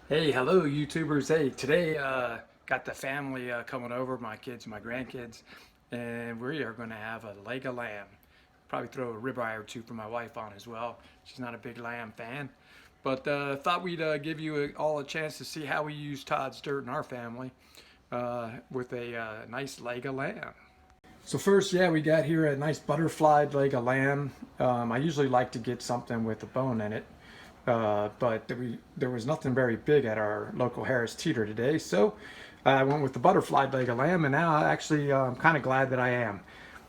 Hey, hello, YouTubers. Hey, today got the family coming over, my kids, my grandkids, and we are going to have a leg of lamb. Probably throw a ribeye or two for my wife on as well. She's not a big lamb fan, but thought we'd give you all a chance to see how we use Todd's dirt in our family with a nice leg of lamb. So first, yeah, we got here a nice butterflied leg of lamb. I usually like to get something with a bone in it, but there was nothing very big at our local Harris Teeter today, so I went with the butterflied leg of lamb, and now I actually I'm kind of glad that I am.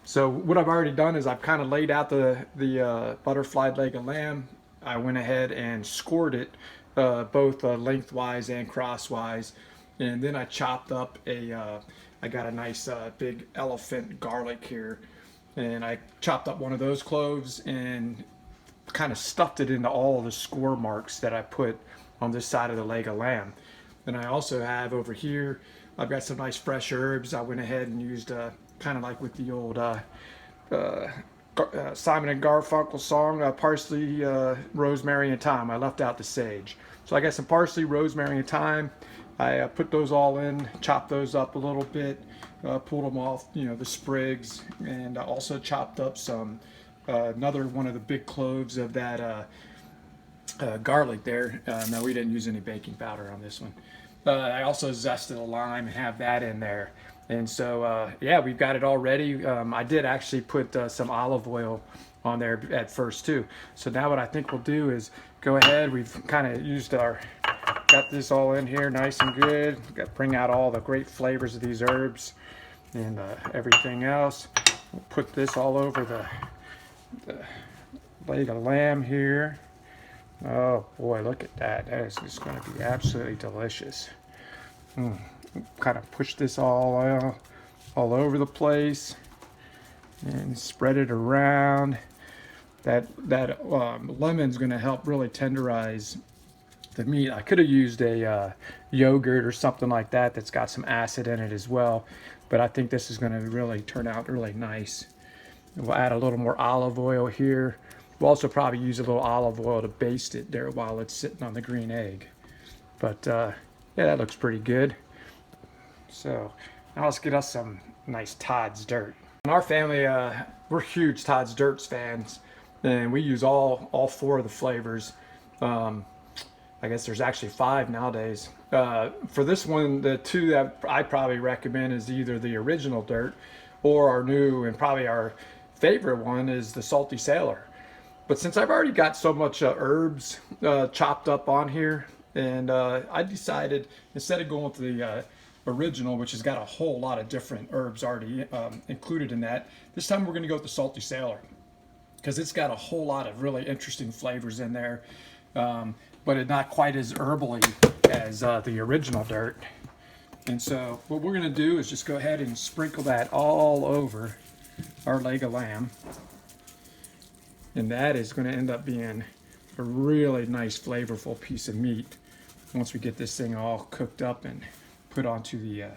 So what I've already done is I've kind of laid out the butterflied leg of lamb. I went ahead and scored it both lengthwise and crosswise, and then I chopped up I got a nice big elephant garlic here, and I chopped up one of those cloves and kind of stuffed it into all the score marks that I put on this side of the leg of lamb. Then I also have over here, I've got some nice fresh herbs. I went ahead and used kind of like with the old Simon and Garfunkel song, parsley, rosemary, and thyme. I left out the sage. So I got some parsley, rosemary, and thyme. I put those all in, chopped those up a little bit, pulled them off, the sprigs, and I also chopped up some another one of the big cloves of that garlic there. No, we didn't use any baking powder on this one. I also zested a lime and have that in there. And so, yeah, we've got it all ready. I did actually put some olive oil on there at first too. So now what I think we'll do is go ahead. We've kind of got this all in here nice and good. Got bring out all the great flavors of these herbs and everything else. We'll put this all over the leg of lamb here. Oh boy, look at that. That is just going to be absolutely delicious. Kind of push this all over the place and spread it around. That lemon's going to help really tenderize the meat. I could have used a yogurt or something like that that's got some acid in it as well, but I think this is going to really turn out really nice. We'll add a little more olive oil here. We'll also probably use a little olive oil to baste it there while it's sitting on the green egg. But yeah, that looks pretty good. So now let's get us some nice Todd's dirt. In our family, we're huge Todd's Dirts fans, and we use all four of the flavors. I guess there's actually five nowadays. For this one, the two that I probably recommend is either the original dirt or our new and probably our favorite one is the Salty Sailor. But since I've already got so much herbs chopped up on here, and I decided instead of going with the original, which has got a whole lot of different herbs already included in that, this time we're going to go with the Salty Sailor because it's got a whole lot of really interesting flavors in there, but it's not quite as herbally as the original dirt. And so what we're going to do is just go ahead and sprinkle that all over our leg of lamb. And that is going to end up being a really nice flavorful piece of meat once we get this thing all cooked up and put onto the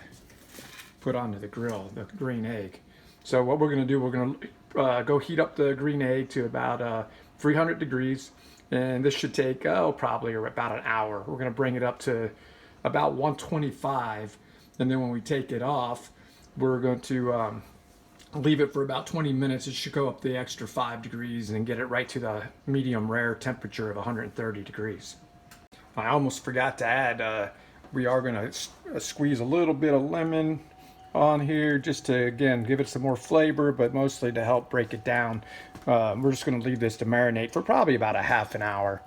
grill, the green egg. So what we're going to do, we're going to go heat up the green egg to about 300 degrees, and this should take probably about an hour. We're going to bring it up to about 125, and then when we take it off, we're going to leave it for about 20 minutes. It should go up the extra 5 degrees and get it right to the medium rare temperature of 130 degrees. I almost forgot to add, we are going to squeeze a little bit of lemon on here just to, again, give it some more flavor, but mostly to help break it down. We're just going to leave this to marinate for probably about a half an hour,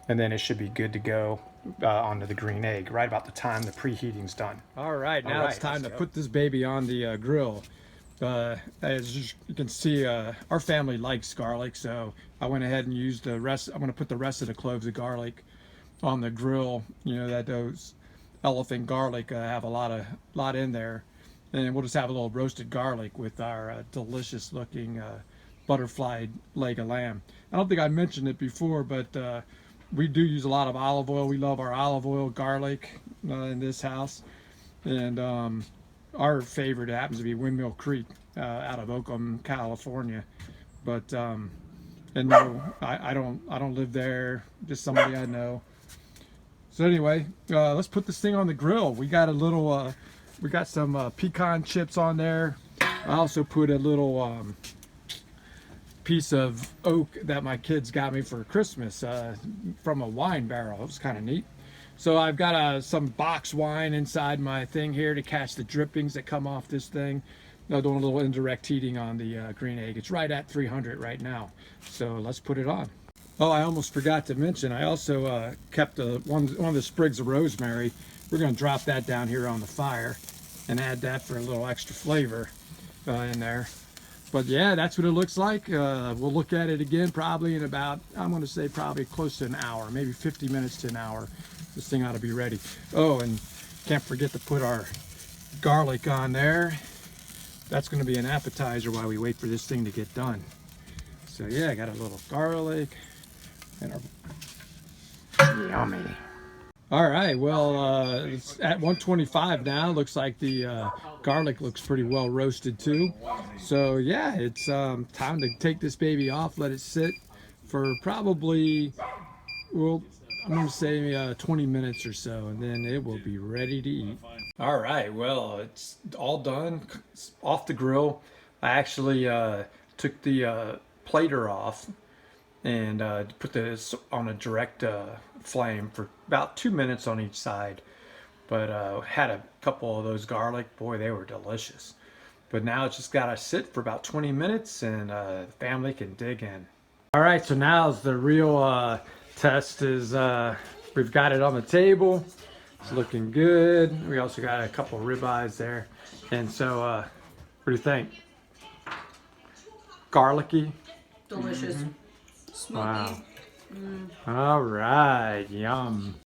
and then it should be good to go onto the green egg right about the time the preheating's done. All right, now it's time to put this baby on the grill. As you can see, our family likes garlic, so I went ahead and used the rest. I'm going to put the rest of the cloves of garlic on the grill. You know that those elephant garlic have a lot in there, and we'll just have a little roasted garlic with our delicious looking butterflied leg of lamb. I don't think I mentioned it before, but we do use a lot of olive oil. We love our olive oil garlic in this house, and our favorite happens to be Windmill Creek out of Oakland, California. But and no, I don't live there. Just somebody I know. So anyway, let's put this thing on the grill. We got a little, we got some pecan chips on there. I also put a little piece of oak that my kids got me for Christmas from a wine barrel. It was kind of neat. So I've got some box wine inside my thing here to catch the drippings that come off this thing. I'm doing a little indirect heating on the green egg. It's right at 300 right now. So let's put it on. Oh, I almost forgot to mention, I also kept one of the sprigs of rosemary. We're going to drop that down here on the fire and add that for a little extra flavor in there. But yeah, that's what it looks like. We'll look at it again probably in about, I'm going to say probably close to an hour, maybe 50 minutes to an hour. This thing ought to be ready. Oh, and can't forget to put our garlic on there. That's going to be an appetizer while we wait for this thing to get done. So yeah, I got a little garlic and yummy. All right, well, it's at 125 now. Looks like the garlic looks pretty well roasted too. So yeah, it's time to take this baby off, let it sit for probably, well, I'm going to say 20 minutes or so, and then it will be ready to eat. All right, well, it's all done. It's off the grill. I actually took the plater off and put this on a direct flame for about 2 minutes on each side. But had a couple of those garlic. Boy, they were delicious. But now it's just got to sit for about 20 minutes and the family can dig in. All right, so now the real test is we've got it on the table. It's looking good. We also got a couple ribeyes there. And so, what do you think? Garlicky? Delicious. Smoky. Wow. All right, yum.